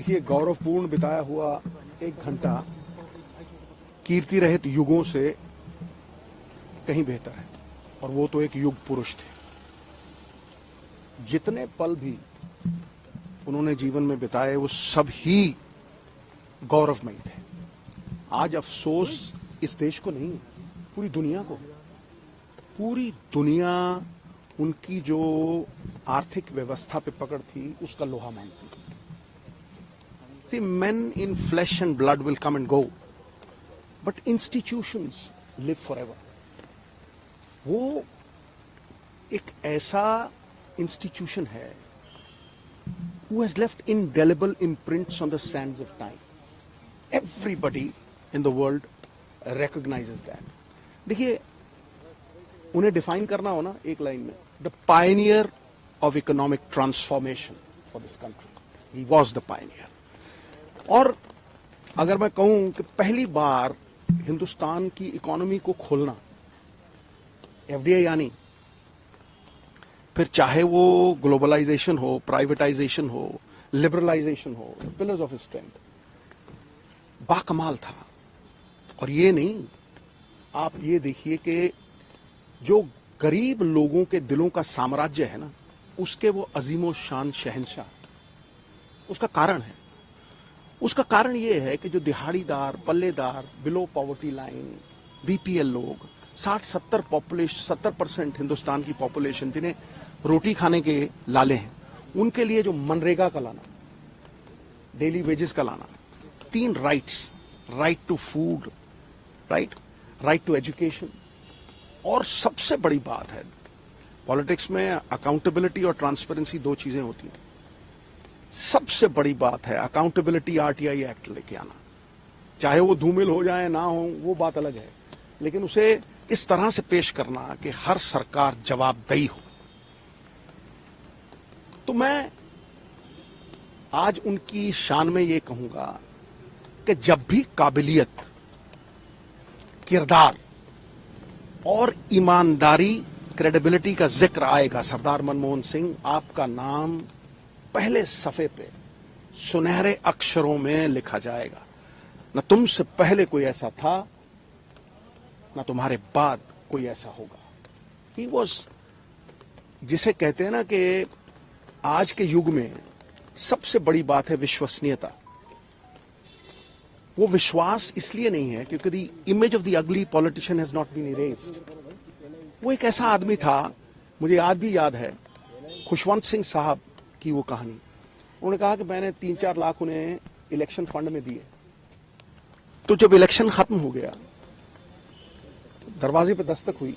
देखिए, गौरवपूर्ण बिताया हुआ एक घंटा कीर्ति रहित युगों से कहीं बेहतर है, और वो तो एक युग पुरुष थे। जितने पल भी उन्होंने जीवन में बिताए वो सब ही गौरवमयी थे। आज अफसोस इस देश को नहीं, पूरी दुनिया को। पूरी दुनिया उनकी जो आर्थिक व्यवस्था पे पकड़ थी उसका लोहा मानती थी। See, men in flesh and blood will come and go, but institutions live forever. वो एक ऐसा institution है who has left indelible imprints on the sands of time. Everybody in the world recognizes that. देखिए, उन्हें define करना हो ना एक लाइन में, the pioneer of economic transformation for this country. He was the pioneer. और अगर मैं कहूं कि पहली बार हिंदुस्तान की इकोनॉमी को खोलना, एफडीआई यानी, फिर चाहे वो ग्लोबलाइजेशन हो, प्राइवेटाइजेशन हो, लिबरलाइजेशन हो, पिलर्स ऑफ स्ट्रेंथ, बाकमाल था। और ये नहीं, आप ये देखिए कि जो गरीब लोगों के दिलों का साम्राज्य है ना, उसके वो अजीमो शान शहंशाह, उसका कारण है। उसका कारण ये है कि जो दिहाड़ीदार, पल्लेदार, बिलो पॉवर्टी लाइन, बीपीएल लोग, 60-70% हिंदुस्तान की पॉपुलेशन जिन्हें रोटी खाने के लाले हैं, उनके लिए जो मनरेगा का लाना, डेली वेजेस का लाना, 3 rights, right to food, right to education, और सबसे बड़ी बात है, पॉलिटिक्स में अकाउंटेबिलिटी और ट्रांसपेरेंसी 2 चीजें होती हैं। सबसे बड़ी बात है अकाउंटेबिलिटी आरटीआई एक्ट लेके आना। चाहे वो धूमिल हो जाए ना हो, वो बात अलग है, लेकिन उसे इस तरह से पेश करना कि हर सरकार जवाबदेही हो। तो मैं आज उनकी शान में ये कहूंगा कि जब भी काबिलियत, किरदार और ईमानदारी, क्रेडिबिलिटी का जिक्र आएगा, सरदार मनमोहन सिंह, आपका नाम पहले सफे पे सुनहरे अक्षरों में लिखा जाएगा। न तुमसे पहले कोई ऐसा था, न तुम्हारे बाद कोई ऐसा होगा। ही वॉज, जिसे कहते हैं ना कि आज के युग में सबसे बड़ी बात है विश्वसनीयता। वो विश्वास इसलिए नहीं है क्योंकि the image of the ugly politician has not been erased. वो एक ऐसा आदमी था, मुझे आज भी याद है खुशवंत सिंह साहब की वो कहानी। उन्होंने कहा कि मैंने 3-4 लाख उन्हें इलेक्शन फंड में दिए। तो जब इलेक्शन खत्म हो गया, दरवाजे पे दस्तक हुई,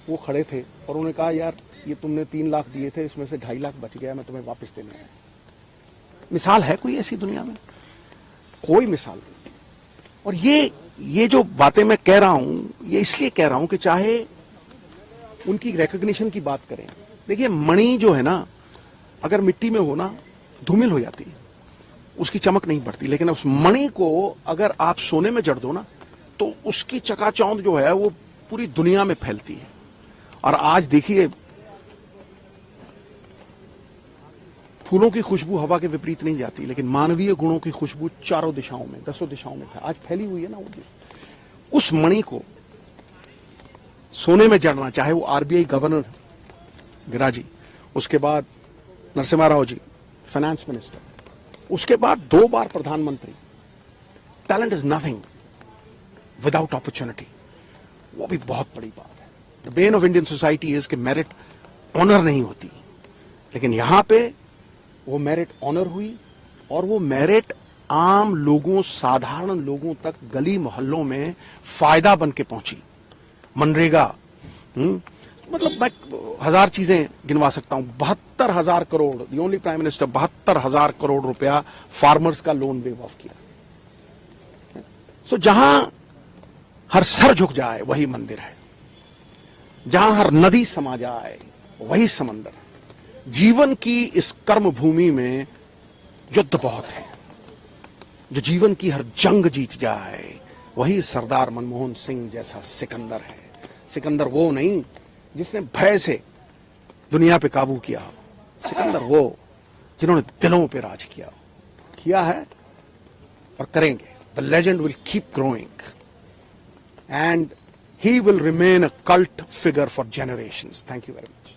वो खड़े थे और उन्होंने कहा, यार ये तुमने 3 लाख दिए थे, इसमें से 2.5 लाख बच गया, मैं तुम्हें वापस देने आया। मिसाल है कोई ऐसी दुनिया में? कोई मिसाल नहीं। और ये जो बातें मैं कह रहा हूं, ये इसलिए कह रहा हूं कि चाहे उनकी रिकॉग्निशन की बात करें, देखिए मणि जो है ना, अगर मिट्टी में हो ना, धूमिल हो जाती है, उसकी चमक नहीं बढ़ती। लेकिन उस मणि को अगर आप सोने में जड़ दो ना, तो उसकी चकाचौंध जो है वो पूरी दुनिया में फैलती है। और आज देखिए, फूलों की खुशबू हवा के विपरीत नहीं जाती, लेकिन मानवीय गुणों की खुशबू चारों दिशाओं में, 10 दिशाओं में आज फैली हुई है ना। उस मणि को सोने में जड़ना, चाहे वो आरबीआई गवर्नर गिराजी, उसके बाद नरसिम्हा राव जी फाइनेंस मिनिस्टर, उसके बाद 2 बार प्रधानमंत्री। Talent is nothing without opportunity, वो भी बहुत बड़ी बात है। The Ben of Indian society is कि मेरिट ऑनर नहीं होती, लेकिन यहां पे वो मेरिट ऑनर हुई, और वो मेरिट आम लोगों, साधारण लोगों तक गली मोहल्लों में फायदा बन के पहुंची। मनरेगा, मतलब मैं 1000 चीजें गिनवा सकता हूं। 72,000 crore, the only prime minister, 72,000 crore रुपया फार्मर्स का लोन वेव ऑफ किया। सो जहां हर सर झुक जाए वही मंदिर है, जहां हर नदी समा जाए वही समंदर है। जीवन की इस कर्म भूमि में युद्ध बहुत है। जो जीवन की हर जंग जीत जाए वही सरदार मनमोहन सिंह जैसा सिकंदर है। सिकंदर वो नहीं जिसने भय से दुनिया पे काबू किया, सिकंदर वो जिन्होंने दिलों पे राज किया। किया है और करेंगे. The legend will keep growing and he will remain a cult figure for generations. Thank you very much.